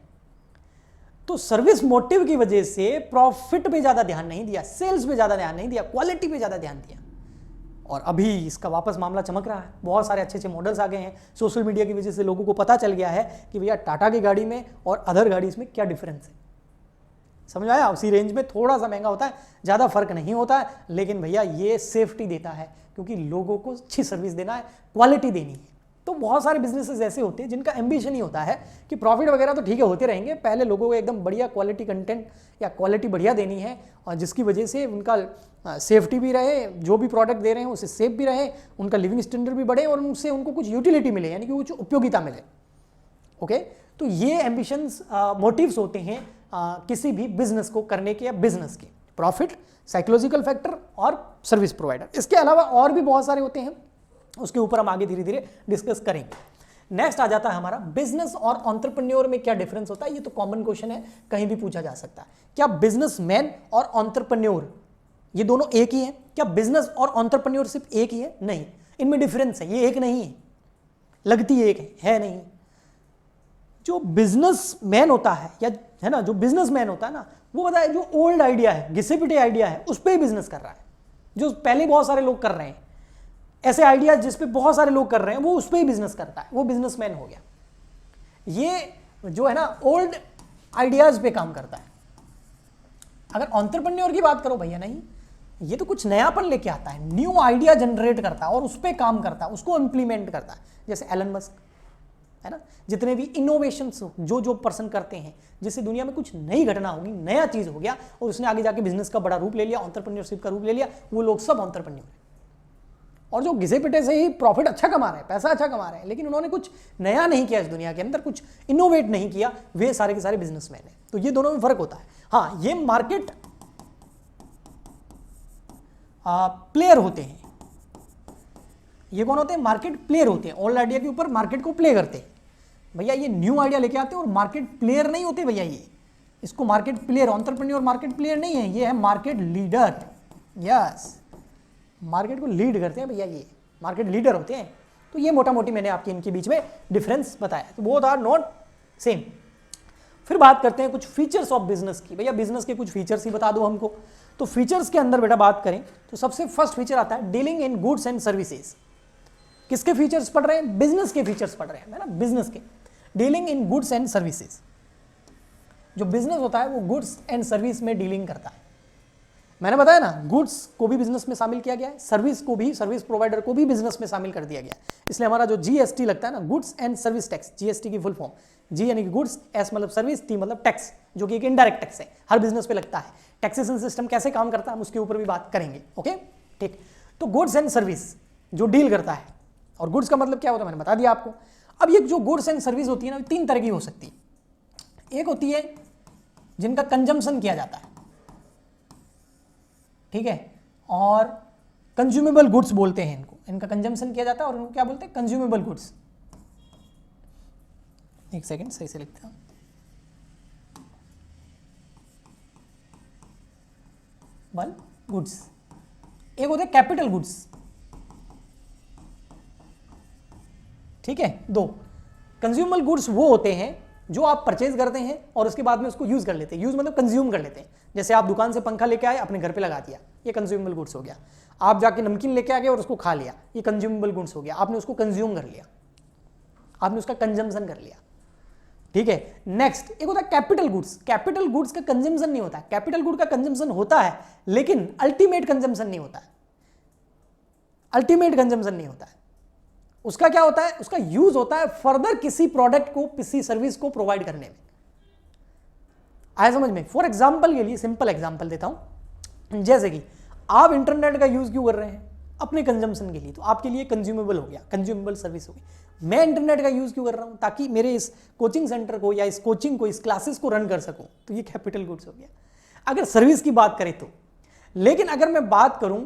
तो सर्विस मोटिव की वजह से प्रॉफिट पे ज़्यादा ध्यान नहीं दिया, सेल्स पे ज़्यादा ध्यान नहीं दिया, क्वालिटी पे ज़्यादा ध्यान दिया। और अभी इसका वापस मामला चमक रहा है, बहुत सारे अच्छे अच्छे मॉडल्स आ गए हैं। सोशल मीडिया की वजह से लोगों को पता चल गया है कि भैया टाटा की गाड़ी में और अदर गाड़ीज में क्या डिफरेंस है। समझ आया? उसी रेंज में थोड़ा सा महंगा होता है, ज़्यादा फर्क नहीं होता है, लेकिन भैया ये सेफ्टी देता है, क्योंकि लोगों को अच्छी सर्विस देना है, क्वालिटी देनी है। तो बहुत सारे बिजनेसेस ऐसे होते हैं जिनका एम्बिशन ही होता है कि प्रॉफिट वगैरह तो ठीक है होते रहेंगे, पहले लोगों को एकदम बढ़िया क्वालिटी कंटेंट या क्वालिटी बढ़िया देनी है, और जिसकी वजह से उनका सेफ्टी भी रहे, जो भी प्रोडक्ट दे रहे हैं उससे सेफ भी रहे, उनका लिविंग स्टैंडर्ड भी बढ़े और उनसे उनको कुछ यूटिलिटी मिले, यानी कि कुछ उपयोगिता मिले। ओके, तो ये एम्बिशंस मोटिव्स होते हैं किसी भी बिजनेस को करने के या बिजनेस के, प्रॉफिट, साइकोलॉजिकल फैक्टर और सर्विस प्रोवाइडर। इसके अलावा और भी बहुत सारे होते हैं, उसके ऊपर हम आगे धीरे धीरे डिस्कस करेंगे। नेक्स्ट आ जाता है हमारा बिजनेस और एंटरप्रेन्योर में क्या डिफरेंस होता है। ये तो कॉमन क्वेश्चन है, कहीं भी पूछा जा सकता है। क्या बिजनेसमैन और एंटरप्रेन्योर ये दोनों एक ही है? क्या बिजनेस और एंटरप्रेन्योरशिप एक ही है? नहीं, इनमें डिफरेंस है, ये एक नहीं है, लगती एक है नहीं। जो बिजनेसमैन होता है, या है ना, जो बिजनेसमैन होता है ना, वो बताए जो ओल्ड आइडिया है, घिसे पिटे आइडिया है, उस पर ही बिजनेस कर रहा है, जो पहले बहुत सारे लोग कर रहे हैं, ऐसे आइडियाज जिस पे बहुत सारे लोग कर रहे हैं, वो उस पर ही बिजनेस करता है, वो बिजनेसमैन हो गया। ये जो है ना ओल्ड आइडियाज पे काम करता है। अगर एंटरप्रेन्योर की बात करो भैया, नहीं, ये तो कुछ नयापन लेके आता है, न्यू आइडिया जनरेट करता है और उस पर काम करता है, उसको इंप्लीमेंट करता है। जैसे एलन मस्क है ना, जितने भी इनोवेशंस जो पर्सन करते हैं, जिससे दुनिया में कुछ नई घटना होगी, नया चीज हो गया और उसने आगे जाके बिजनेस का बड़ा रूप ले लिया, एंटरप्रेन्योरशिप का रूप ले लिया, वो लोग सब एंटरप्रेन्योर है। और जो घिसे पिटे से ही प्रॉफिट अच्छा कमा रहे हैं, पैसा अच्छा कमा रहे हैं, लेकिन उन्होंने कुछ नया नहीं किया इस दुनिया के अंदर, कुछ इनोवेट नहीं किया, वे सारे के सारे बिजनेसमैन हैं। तो ये दोनों में फर्क होता है। हाँ, ये मार्केट प्लेयर होते हैं। ये कौन होते हैं? मार्केट प्लेयर होते हैं, ओल्ड आइडिया के ऊपर मार्केट को प्ले करते हैं। भैया ये न्यू आइडिया लेके आते हैं और मार्केट प्लेयर नहीं होते भैया, ये इसको market player, entrepreneur market player नहीं है, ये है मार्केट लीडर। यस, मार्केट को लीड करते हैं भैया, ये मार्केट लीडर होते हैं। तो ये मोटा मोटी मैंने आपके इनके बीच में डिफरेंस बताया, तो बोथ आर नॉट सेम। फिर बात करते हैं कुछ फीचर्स ऑफ बिजनेस की। भैया बिजनेस के कुछ फीचर्स ही बता दो हमको। तो फीचर्स के अंदर बेटा बात करें तो सबसे फर्स्ट फीचर आता है dealing in goods and services. किसके फीचर्स पढ़ रहे हैं? बिजनेस के फीचर्स पढ़ रहे हैं, है ना, बिजनेस के। Dealing in goods and services, जो बिजनेस होता है वो गुड्स एंड सर्विस में डीलिंग करता है। मैंने बताया ना, गुड्स को भी बिजनेस में शामिल किया गया है, सर्विस को भी, सर्विस प्रोवाइडर को भी बिजनेस में शामिल कर दिया गया है। इसलिए हमारा जो जीएसटी लगता है ना, goods and service tax, GST की फुल फॉर्म, जी यानी कि गुड्स, एस मतलब सर्विस, टी मतलब टैक्स, जो कि एक इनडायरेक्ट टैक्स है, हर बिजनेस पे लगता है। टैक्सेशन सिस्टम कैसे काम करता है हम उसके ऊपर भी बात करेंगे। ओके, ठीक। तो गुड्स एंड सर्विस जो डील करता है, और गुड्स का मतलब क्या होता है मैंने बता दिया आपको। अब ये जो गुड्स एंड सर्विस होती है ना, तीन तरह की हो सकती है। एक होती है जिनका कंजम्पशन किया जाता है, ठीक है, और कंज्यूमेबल गुड्स बोलते हैं इनको, इनका कंजम्पशन किया जाता है और इनको क्या बोलते हैं? Consumable goods. एक सेकंड, सही से लिखता हूं। गुड्स। एक होते हैं कैपिटल गुड्स, ठीक है। दो कंज्यूमेबल गुड्स वो होते हैं जो आप परचेज करते हैं और उसके बाद में उसको यूज कर लेते हैं। यूज मतलब कंज्यूम कर लेते हैं। जैसे आप दुकान से पंखा लेके आए, अपने घर पे लगा दिया, ये कंज्यूमेबल गुड्स हो गया। आप जाके नमकीन लेके आ गए और उसको खा लिया, ये कंज्यूमेबल गुड्स हो गया। आपने उसको कंज्यूम कर लिया, आपने उसका कंजम्पशन कर लिया, ठीक है। नेक्स्ट एक होता है कैपिटल गुड्स। कैपिटल गुड्स का कंजम्पशन नहीं होता है, कैपिटल गुड का कंजम्पशन होता है लेकिन अल्टीमेट कंजम्पशन नहीं होता है, अल्टीमेट कंजम्पशन नहीं होता है। उसका क्या होता है? उसका यूज होता है फर्दर किसी प्रोडक्ट को, किसी सर्विस को प्रोवाइड करने में। आया समझ में? फॉर एग्जाम्पल के लिए सिंपल एग्जाम्पल देता हूं, जैसे कि आप इंटरनेट का यूज क्यों कर रहे हैं? अपने कंजम्पशन के लिए, तो आपके लिए कंज्यूमेबल हो गया, कंज्यूमेबल सर्विस हो गई। मैं इंटरनेट का यूज क्यों कर रहा हूं? ताकि मेरे इस कोचिंग सेंटर को या इस कोचिंग को, इस क्लासेस को रन कर सकूं, तो ये कैपिटल गुड्स हो गया अगर सर्विस की बात करें तो। लेकिन अगर मैं बात करूं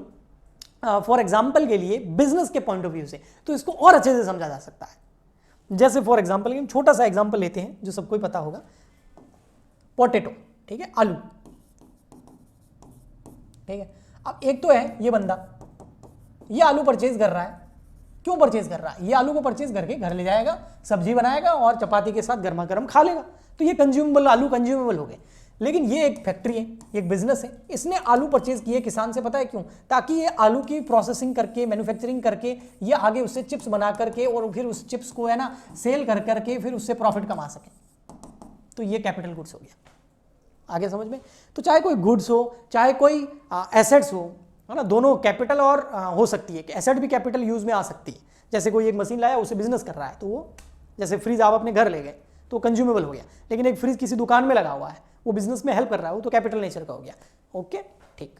फॉर एग्जाम्पल के लिए बिजनेस के पॉइंट ऑफ व्यू से, तो इसको और अच्छे से समझा जा सकता है। जैसे फॉर एग्जाम्पल, छोटा सा एग्जाम्पल लेते हैं जो सबको ही पता होगा, पोटैटो, ठीक है, आलू, ठीक है। अब एक तो है ये बंदा, ये आलू परचेज कर रहा है। क्यों परचेज कर रहा है? ये आलू को परचेज करके घर ले जाएगा, सब्जी बनाएगा और चपाती के साथ गर्मा गर्म खा लेगा। तो ये कंज्यूमेबल, आलू कंज्यूमेबल हो गए। लेकिन ये एक फैक्ट्री है, एक बिजनेस है, इसने आलू परचेज किए किसान से, पता है क्यों? ताकि ये आलू की प्रोसेसिंग करके, मैन्युफैक्चरिंग करके, ये आगे उससे चिप्स बना करके और फिर उस चिप्स को है ना सेल कर करके फिर उससे प्रॉफिट कमा सके। तो ये कैपिटल गुड्स हो गया। आगे समझ में? तो चाहे कोई गुड्स हो, चाहे कोई एसेट्स हो, है ना, दोनों कैपिटल और हो सकती है, एसेट भी कैपिटल यूज में आ सकती है। जैसे कोई एक मशीन लाया, उसे बिजनेस कर रहा है, तो वो, जैसे फ्रिज आप अपने घर ले गए तो कंज्यूमेबल हो गया। लेकिन एक फ्रिज किसी दुकान में लगा हुआ है, वो बिजनेस में हेल्प कर रहा है, वो तो कैपिटल नेचर का हो गया। ओके, ठीक।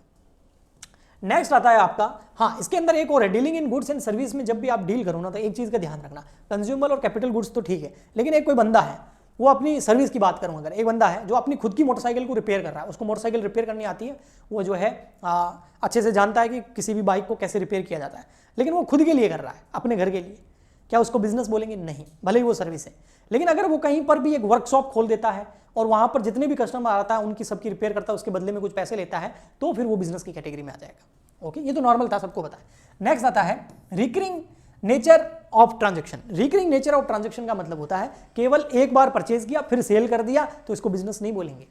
नेक्स्ट आता है आपका, हाँ, इसके अंदर एक और है, dealing in goods and service में जब भी आप डील करो ना, तो एक चीज का ध्यान रखना, कंज्यूमर और कैपिटल गुड्स तो ठीक है, लेकिन एक कोई बंदा है, वो अपनी सर्विस की बात करूं, अगर एक बंदा है जो अपनी खुद की मोटरसाइकिल को रिपेयर कर रहा है, उसको मोटरसाइकिल रिपेयर करनी आती है, वो जो है अच्छे से जानता है कि किसी भी बाइक को कैसे रिपेयर किया जाता है, लेकिन वो खुद के लिए कर रहा है, अपने घर के लिए, क्या उसको बिजनेस बोलेंगे? नहीं, भले ही वो सर्विस है। लेकिन अगर वो कहीं पर भी एक वर्कशॉप खोल देता है और वहां पर जितने भी कस्टमर आता है उनकी सबकी रिपेयर करता है, उसके बदले में कुछ पैसे लेता है, तो फिर वो बिजनेस की कैटेगरी में आ जाएगा। ओके, ये तो नॉर्मल था, सबको पता है। नेक्स्ट आता है recurring nature of transaction. Recurring nature of transaction का मतलब होता है केवल एक बार परचेज किया फिर सेल कर दिया, तो इसको बिजनेस नहीं बोलेंगे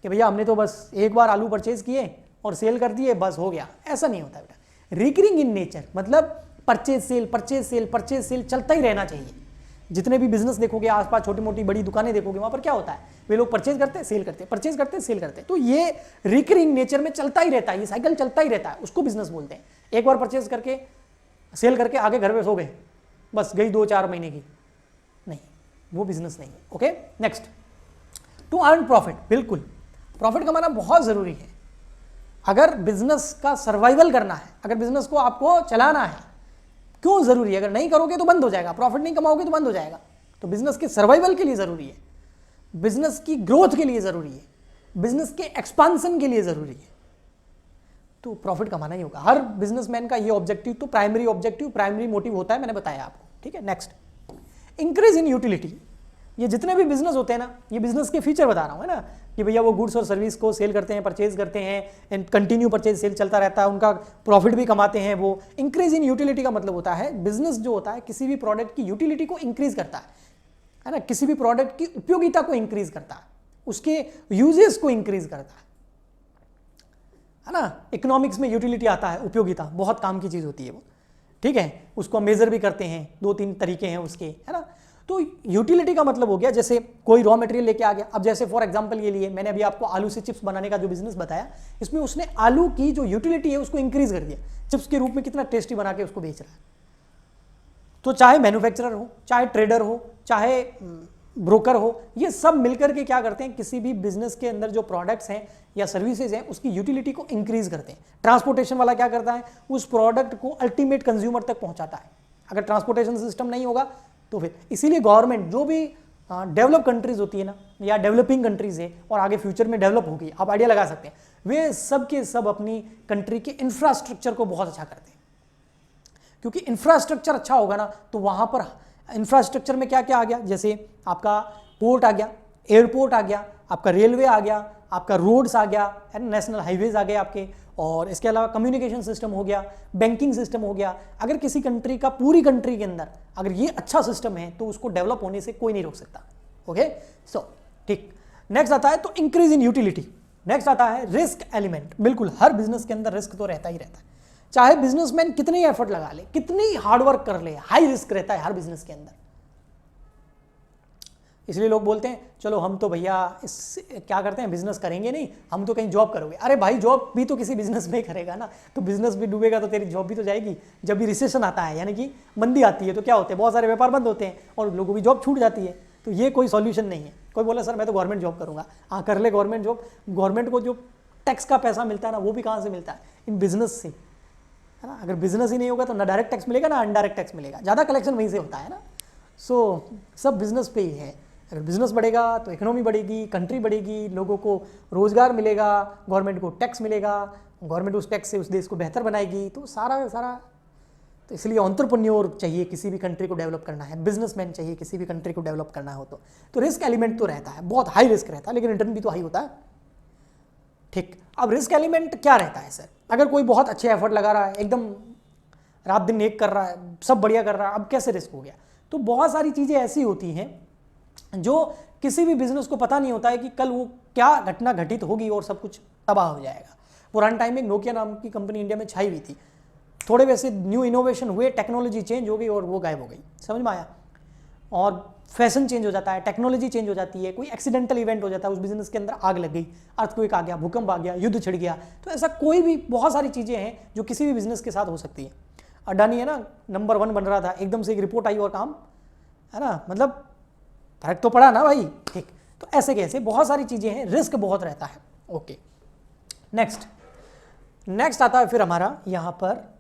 कि भैया हमने तो बस एक बार आलू परचेज किए और सेल कर दिए, बस हो गया। ऐसा नहीं होता बेटा। रिकरिंग इन नेचर मतलब purchase sale, purchase sale, purchase sale चलता ही रहना चाहिए। जितने भी बिजनेस देखोगे आसपास, छोटी मोटी बड़ी दुकानें देखोगे, वहां पर क्या होता है, वे लोग परचेज करते हैं, सेल करते हैं, परचेज करते हैं, सेल करते हैं। तो ये रिकरिंग नेचर में चलता ही रहता है, ये साइकिल चलता ही रहता है, उसको बिजनेस बोलते हैं। एक बार परचेज करके सेल करके आगे घर में सो गए, बस गई 2-4 महीने की, नहीं, वो बिजनेस नहीं है। Okay, next, to earn profit. बिल्कुल, प्रॉफिट कमाना बहुत जरूरी है। अगर बिजनेस का सर्वाइवल करना है, अगर बिजनेस को आपको चलाना है, क्यों जरूरी है? अगर नहीं करोगे तो बंद हो जाएगा, प्रॉफिट नहीं कमाओगे तो बंद हो जाएगा। तो बिजनेस के सर्वाइवल के लिए जरूरी है, बिजनेस की ग्रोथ के लिए जरूरी है, बिजनेस के एक्सपांशन के लिए जरूरी है, तो प्रॉफिट कमाना ही होगा। हर बिजनेसमैन का ये ऑब्जेक्टिव, तो प्राइमरी ऑब्जेक्टिव, प्राइमरी मोटिव होता है, मैंने बताया आपको। ठीक है, नेक्स्ट, इंक्रीज इन यूटिलिटी, ये जितने भी बिजनेस होते हैं ना, ये बिजनेस के फीचर बता रहा हूँ, है ना, कि भैया वो गुड्स और सर्विस को सेल करते हैं, परचेज करते हैं, एंड कंटिन्यू परचेज सेल चलता रहता है, उनका प्रॉफिट भी कमाते हैं वो। इंक्रीज इन यूटिलिटी का मतलब होता है बिजनेस जो होता है किसी भी प्रोडक्ट की यूटिलिटी को इंक्रीज करता है ना, किसी भी प्रोडक्ट की उपयोगिता को इंक्रीज करता है, उसके यूजेस को इंक्रीज करता है ना। इकोनॉमिक्स में यूटिलिटी आता है, उपयोगिता, बहुत काम की चीज होती है वो, ठीक है, उसको मेजर भी करते हैं, 2-3 तरीके हैं उसके, है ना। तो यूटिलिटी का मतलब हो गया जैसे कोई रॉ मटेरियल लेके आ गया, अब जैसे फॉर एग्जांपल ये लिए मैंने अभी आपको आलू से चिप्स बनाने का जो बिजनेस बताया, इसमें उसने आलू की जो यूटिलिटी है उसको इंक्रीज कर दिया, चिप्स के रूप में कितना टेस्टी बना के उसको बेच रहा है। तो चाहे मैन्युफैक्चरर हो, चाहे ट्रेडर हो, चाहे ब्रोकर हो, ये सब मिलकर के क्या करते हैं, किसी भी बिजनेस के अंदर जो प्रोडक्ट्स हैं या सर्विसेज हैं उसकी यूटिलिटी को इंक्रीज करते हैं। ट्रांसपोर्टेशन वाला क्या करता है, उस प्रोडक्ट को अल्टीमेट कंज्यूमर तक पहुंचाता है। अगर ट्रांसपोर्टेशन सिस्टम नहीं होगा तो फिर, इसीलिए गवर्नमेंट जो भी डेवलप कंट्रीज होती है ना, या डेवलपिंग कंट्रीज है और आगे फ्यूचर में डेवलप होगी, आप आइडिया लगा सकते हैं, वे सब के सब अपनी कंट्री के इंफ्रास्ट्रक्चर को बहुत अच्छा करते हैं, क्योंकि इंफ्रास्ट्रक्चर अच्छा होगा ना तो वहां पर, इंफ्रास्ट्रक्चर में क्या क्या आ गया, जैसे आपका पोर्ट आ गया, एयरपोर्ट आ गया, आपका रेलवे आ गया, आपका रोड्स आ गया, नेशनल हाईवेज आ गए आपके, और इसके अलावा कम्युनिकेशन सिस्टम हो गया, बैंकिंग सिस्टम हो गया। अगर किसी कंट्री का, पूरी कंट्री के अंदर अगर ये अच्छा सिस्टम है तो उसको डेवलप होने से कोई नहीं रोक सकता। ओके, सो ठीक, नेक्स्ट आता है तो इंक्रीज इन यूटिलिटी। नेक्स्ट आता है रिस्क एलिमेंट। बिल्कुल हर बिजनेस के अंदर रिस्क तो रहता ही रहता है, चाहे बिजनेसमैन कितनी एफर्ट लगा ले, कितनी हार्डवर्क कर ले, हाई रिस्क रहता है हर बिजनेस के अंदर। इसलिए लोग बोलते हैं चलो हम तो भैया क्या करते हैं, बिजनेस करेंगे नहीं, हम तो कहीं जॉब करोगे। अरे भाई जॉब भी तो किसी बिजनेस में ही करेगा ना, तो बिजनेस भी डूबेगा तो तेरी जॉब भी तो जाएगी। जब भी रिसेशन आता है, यानी कि मंदी आती है, तो क्या होते हैं, बहुत सारे व्यापार बंद होते हैं और लोगों की जॉब छूट जाती है। तो ये कोई सॉल्यूशन नहीं है। कोई बोला सर मैं तो गवर्नमेंट जॉब करूंगा, हाँ कर ले गवर्नमेंट जॉब। गवर्नमेंट को जो टैक्स का पैसा मिलता है ना, वो भी कहाँ से मिलता है, इन बिजनेस से, है ना। अगर बिजनेस ही नहीं होगा तो ना डायरेक्ट टैक्स मिलेगा ना इनडायरेक्ट टैक्स मिलेगा, ज़्यादा कलेक्शन वहीं से होता है ना। सो सब बिजनेस पे ही है। अगर बिजनेस बढ़ेगा तो इकोनॉमी बढ़ेगी, कंट्री बढ़ेगी, लोगों को रोजगार मिलेगा, गवर्नमेंट को टैक्स मिलेगा, गवर्नमेंट उस टैक्स से उस देश को बेहतर बनाएगी। तो सारा तो इसलिए एंटरप्रेन्योर चाहिए किसी भी कंट्री को डेवलप करना है, बिजनेसमैन चाहिए किसी भी कंट्री को डेवलप करना हो तो रिस्क एलिमेंट तो रहता है, बहुत हाई रिस्क रहता है, लेकिन रिटर्न भी तो हाई होता है। ठीक, अब रिस्क एलिमेंट क्या रहता है सर, अगर कोई बहुत अच्छे एफर्ट लगा रहा है, एकदम रात दिन एक कर रहा है, सब बढ़िया कर रहा है, अब कैसे रिस्क हो गया। तो बहुत सारी चीज़ें ऐसी होती हैं जो किसी भी बिजनेस को पता नहीं होता है कि कल वो क्या घटना घटित होगी और सब कुछ तबाह हो जाएगा। पुराने टाइम में नोकिया नाम की कंपनी इंडिया में छाई हुई थी, थोड़े वैसे न्यू इनोवेशन हुए, टेक्नोलॉजी चेंज हो गई और वो गायब हो गई, समझ में आया। और फैशन चेंज हो जाता है, टेक्नोलॉजी चेंज हो जाती है, कोई एक्सीडेंटल इवेंट हो जाता है, उस बिजनेस के अंदर आग लग गई, अर्थक्वेक आ गया, भूकंप आ गया, युद्ध छिड़ गया। तो ऐसा कोई भी, बहुत सारी चीज़ें हैं जो किसी भी बिजनेस के साथ हो सकती है। अडानी है ना, नंबर 1 बन रहा था, एकदम से एक रिपोर्ट आई और काम, है ना, मतलब फर्क तो पड़ा ना भाई। ठीक, तो ऐसे कैसे बहुत सारी चीज़ें हैं, रिस्क बहुत रहता है। ओके, नेक्स्ट आता है फिर हमारा यहाँ पर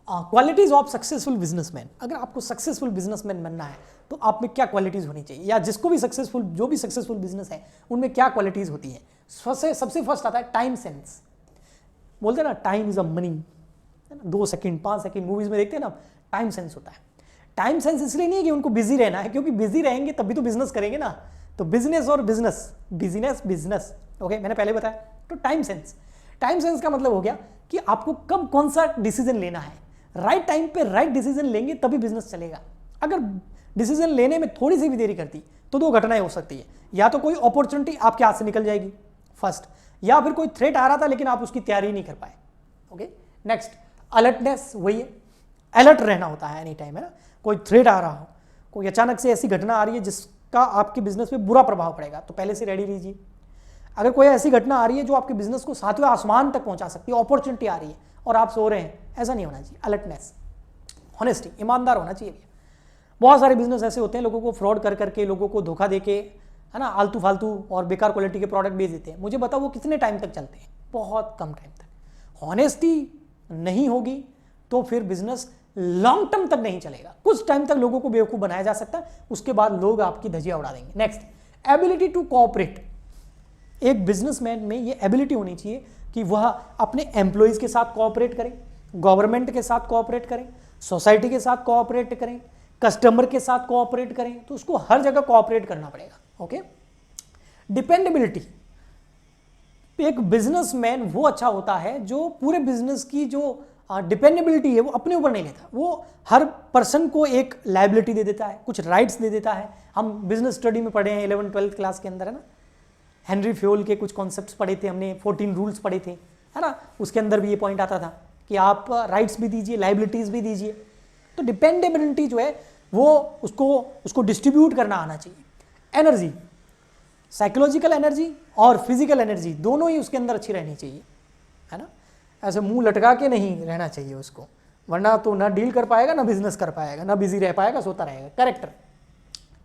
क्वालिटीज ऑफ सक्सेसफुल बिजनेसमैन। अगर आपको सक्सेसफुल बिजनेसमैन बनना है तो आप में क्या क्वालिटीज होनी चाहिए, या जिसको भी सक्सेसफुल, जो भी सक्सेसफुल बिजनेस है उनमें क्या क्वालिटीज होती हैं। सबसे फर्स्ट आता है टाइम सेंस। बोलते हैं ना time is a money, 2 second 5 second movies में देखते हैं ना, टाइम सेंस होता है। टाइम सेंस इसलिए नहीं है कि उनको बिजी रहना है, क्योंकि बिजी रहेंगे तभी तो बिजनेस करेंगे ना। तो बिजनेस और बिजनेस, ओके, मैंने पहले बताया। तो टाइम सेंस का मतलब हो गया कि आपको कब कौन सा डिसीजन लेना है, राइट टाइम पे राइट डिसीजन लेंगे तभी बिजनेस चलेगा। अगर डिसीजन लेने में थोड़ी सी भी देरी करती तो 2 घटनाएं हो सकती है, या तो कोई अपॉर्चुनिटी आपके हाथ से निकल जाएगी फर्स्ट, या फिर कोई थ्रेट आ रहा था लेकिन आप उसकी तैयारी नहीं कर पाए। ओके, नेक्स्ट अलर्टनेस, वही है, अलर्ट रहना होता है एनी टाइम, है ना। कोई थ्रेट आ रहा हो, कोई अचानक से ऐसी घटना आ रही है जिसका आपके बिजनेस पे बुरा प्रभाव पड़ेगा, तो पहले से रेडी रहिए। अगर कोई ऐसी घटना आ रही है जो आपके बिजनेस को 7वें आसमान तक पहुंचा सकती है, अपॉर्चुनिटी आ रही है और आप सो रहे हैं, ऐसा नहीं होना चाहिए। अलर्टनेस, ऑनेस्टी, ईमानदार होना चाहिए। बहुत सारे बिजनेस ऐसे होते हैं लोगों को फ्रॉड कर करके, लोगों को धोखा देके, है ना, आलतू फालतू और बेकार क्वालिटी के प्रोडक्ट बेच देते हैं। मुझे बताओ वो कितने टाइम तक चलते हैं, बहुत कम टाइम तक। ऑनेस्टी नहीं होगी तो फिर बिजनेस लॉन्ग टर्म तक नहीं चलेगा। कुछ टाइम तक लोगों को बेवकूफ बनाया जा सकता है, उसके बाद लोग आपकी धज्जियां उड़ा देंगे। Next, ability to cooperate. एक बिजनेसमैन में ये एबिलिटी होनी चाहिए कि वह अपने एम्प्लॉइज के साथ कोऑपरेट करें, गवर्नमेंट के साथ कोऑपरेट करें, सोसाइटी के साथ कोऑपरेट करें, कस्टमर के साथ कोऑपरेट करें, तो उसको हर जगह कोऑपरेट करना पड़ेगा। ओके, डिपेंडेबिलिटी, एक बिजनेसमैन वो अच्छा होता है जो पूरे बिजनेस की जो डिपेंडेबिलिटी है वो अपने ऊपर नहीं लेता, वो हर पर्सन को एक लायबिलिटी दे देता है, कुछ राइट्स दे देता है। हम बिजनेस स्टडी में पढ़े हैं 11th-12th क्लास के अंदर, है ना, हेनरी फ्योल के कुछ कॉन्सेप्ट्स पढ़े थे हमने, 14 रूल्स पढ़े थे, है ना, उसके अंदर भी ये पॉइंट आता था कि आप राइट्स भी दीजिए, लायबिलिटीज़ भी दीजिए। तो डिपेंडेबिलिटी जो है वो उसको डिस्ट्रीब्यूट करना आना चाहिए। एनर्जी, साइकोलॉजिकल एनर्जी और फिजिकल एनर्जी दोनों ही उसके अंदर अच्छी रहनी चाहिए, है ना, ऐसे मुंह लटका के नहीं रहना चाहिए उसको, वरना तो ना डील कर पाएगा, ना बिजनेस कर पाएगा, ना बिजी रह पाएगा, सोता रहेगा।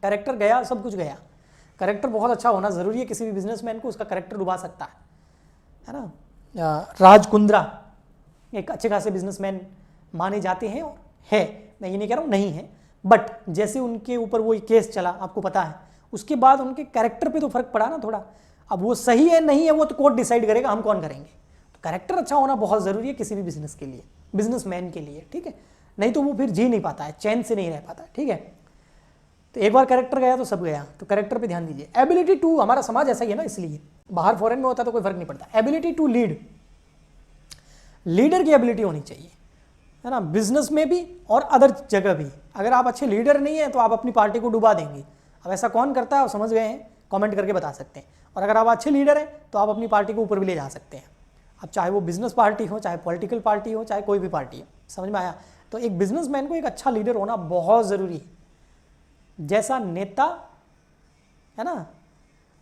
कैरेक्टर गया, सब कुछ गया। कैरेक्टर बहुत अच्छा होना ज़रूरी है, किसी भी बिजनेसमैन को उसका कैरेक्टर डुबा सकता है ना। राज कुंद्रा एक अच्छे खासे बिजनेसमैन माने जाते हैं, और है, मैं ये नहीं कह रहा हूँ नहीं है, बट जैसे उनके ऊपर वो केस चला आपको पता है, उसके बाद उनके कैरेक्टर पे तो फर्क पड़ा ना थोड़ा। अब वो सही है नहीं है वो तो कोर्ट डिसाइड करेगा, हम कौन करेंगे। तो कैरेक्टर अच्छा होना बहुत ज़रूरी है किसी भी बिजनेस के लिए, बिजनेसमैन के लिए, ठीक है, नहीं तो वो फिर जी नहीं पाता है, चैन से नहीं रह पाता है, ठीक है। तो एक बार कैरेक्टर गया तो सब गया, तो कैरेक्टर पे ध्यान दीजिए। एबिलिटी टू, हमारा समाज ऐसा ही है ना, इसलिए बाहर फॉरेन में होता तो कोई फर्क नहीं पड़ता। एबिलिटी टू लीड, लीडर की एबिलिटी होनी चाहिए, है ना, बिजनेस में भी और अदर जगह भी। अगर आप अच्छे लीडर नहीं है तो आप अपनी पार्टी को डुबा देंगे। अब ऐसा कौन करता है, आप समझ गए हैं, कमेंट करके बता सकते हैं। और अगर आप अच्छे लीडर हैं तो आप अपनी पार्टी को ऊपर भी ले जा सकते हैं। अब चाहे वो बिजनेस पार्टी हो, चाहे पॉलिटिकल पार्टी हो, चाहे कोई भी पार्टी हो, समझ में आया। तो एक बिजनेसमैन को एक अच्छा लीडर होना बहुत ज़रूरी है। जैसा नेता है ना,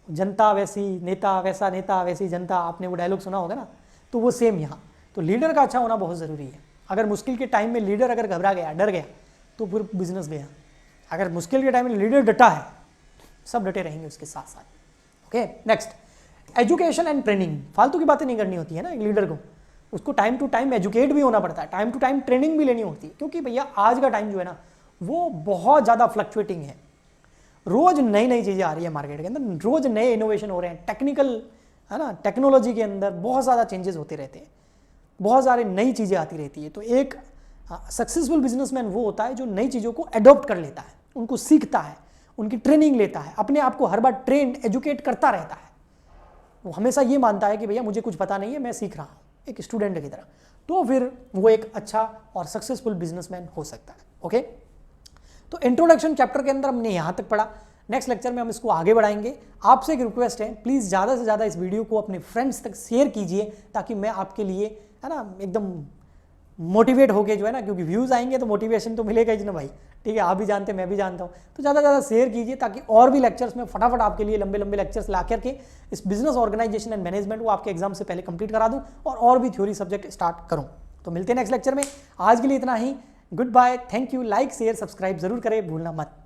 जनता वैसी नेता, वैसा नेता वैसी जनता, आपने वो डायलॉग सुना होगा ना, तो वो सेम यहाँ। तो लीडर का अच्छा होना बहुत ज़रूरी है। अगर मुश्किल के टाइम में लीडर अगर घबरा गया, डर गया, तो फिर बिजनेस गया। अगर मुश्किल के टाइम में लीडर डटा है, सब डटे रहेंगे उसके साथ साथ। Okay, next, education and training. फालतू की बातें नहीं करनी होती है ना एक लीडर को, उसको टाइम टू टाइम एजुकेट भी होना पड़ता है, टाइम टू टाइम ट्रेनिंग भी लेनी होती है। क्योंकि भैया आज का टाइम जो है ना वो बहुत ज़्यादा फ्लक्चुएटिंग है, रोज़ नई नई चीज़ें आ रही है मार्केट के अंदर, रोज़ नए इनोवेशन हो रहे हैं, टेक्निकल, है ना, टेक्नोलॉजी के अंदर बहुत ज़्यादा चेंजेस होते रहते हैं, बहुत सारी नई चीज़ें आती रहती है। तो एक सक्सेसफुल बिजनेसमैन वो होता है जो नई चीज़ों को अडॉप्ट कर लेता है, उनको सीखता है, उनकी ट्रेनिंग लेता है, अपने आप को हर बार ट्रेंड एजुकेट करता रहता है। वो हमेशा ये मानता है कि भैया मुझे कुछ पता नहीं है, मैं सीख रहा हूँ, एक स्टूडेंट की तरह। तो फिर वो एक अच्छा और सक्सेसफुल बिजनेसमैन हो सकता है। ओके, तो इंट्रोडक्शन चैप्टर के अंदर हमने यहाँ तक पढ़ा। नेक्स्ट लेक्चर में हम इसको आगे बढ़ाएंगे। आपसे एक रिक्वेस्ट है, प्लीज़ ज़्यादा से ज़्यादा इस वीडियो को अपने फ्रेंड्स तक शेयर कीजिए, ताकि मैं आपके लिए, है ना, एकदम मोटिवेट होके जो है ना, क्योंकि व्यूज़ आएंगे तो मोटिवेशन तो मिलेगा ही ना भाई, ठीक है, आप भी जानते हैं, मैं भी जानता हूँ। तो ज़्यादा से ज़्यादा शेयर कीजिए, ताकि और भी लेक्चर्स में फटाफट आपके लिए लंबे लंबे लेक्चर्स ला करके इस बिजनेस ऑर्गेनाइजेशन एंड मैनेजमेंट को आपके एग्जाम से पहले कंप्लीट करा दूँ और भी थ्योरी सब्जेक्ट स्टार्ट करूँ। तो मिलते हैं नेक्स्ट लेक्चर में, आज के लिए इतना ही। Good bye, thank you. Like share subscribe जरूर करें, भूलना मत।